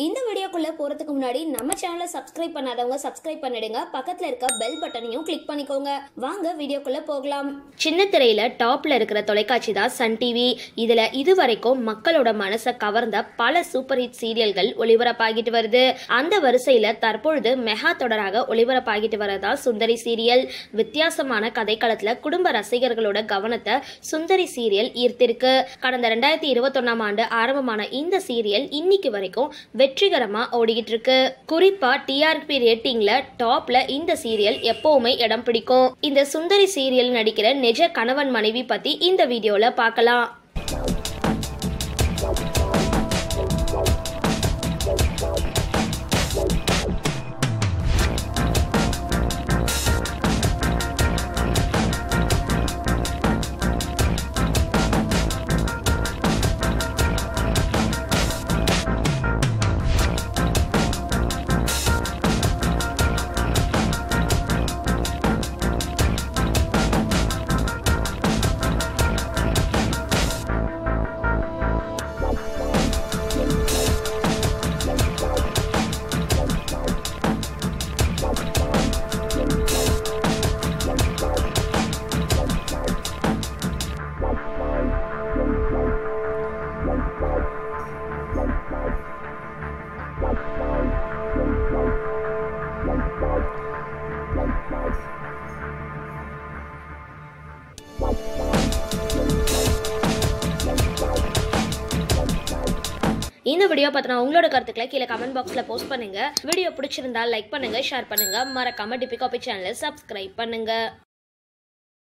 இந்த வீடியோக்குள்ள போறதுக்கு முன்னாடி நம்ம சேனலை சப்ஸ்கிரைப் பண்ணாதவங்க சப்ஸ்கிரைப் பண்ணிடுங்க. பக்கத்துல இருக்க பெல் பட்டனையும் கிளிக் பண்ணிக்கோங்க. வாங்க வீடியோக்குள்ள போகலாம். சின்ன திரையில டாப்ல இருக்கிற தொலைக்காட்சி தான் சன் டிவி. இதுல இதுவரைக்கும் மக்களோட மனசை கவர்ந்த பல சூப்பர் ஹிட் சீரியல்கள் ஒளிபரப்பாகிட்டு வருது. அந்த வரிசையில தற்பொழுது மெகா தொடராக ஒளிபரப்பாகிட்டு வரதா சுந்தரி சீரியல். வித்தியாசமான கதைக்களத்துல குடும்ப ரசிகர்களோட கவனத்தை சுந்தரி சீரியல் ஈர்த்திருக்கு. கடந்த 2021 ஆண்டு ஆரம்பமான இந்த சீரியல் இன்னைக்கு வரைக்கும் வெற்றிகரமா ஓடிக்கிட்டு இருக்கு. குறிப்பா டிஆர்பி ரேட்டிங்ல டாப்ல இந்த சீரியல் எப்பவுமே இடம் பிடிக்கும். இந்த சுந்தரி சீரியல் நடிக்கிற நிஜ கணவன் மனைவி பத்தி இந்த வீடியோல பார்க்கலாம். இந்த வீடியோ பத்தின உங்களோட கருத்துக்களை கீழே கமெண்ட் பாக்ஸ்ல போஸ்ட் பண்ணுங்க. வீடியோ பிடிச்சிருந்தா லைக் பண்ணுங்க, ஷேர் பண்ணுங்க, மறக்காம டிபி காபி சேனலை சப்ஸ்கிரைப் பண்ணுங்க.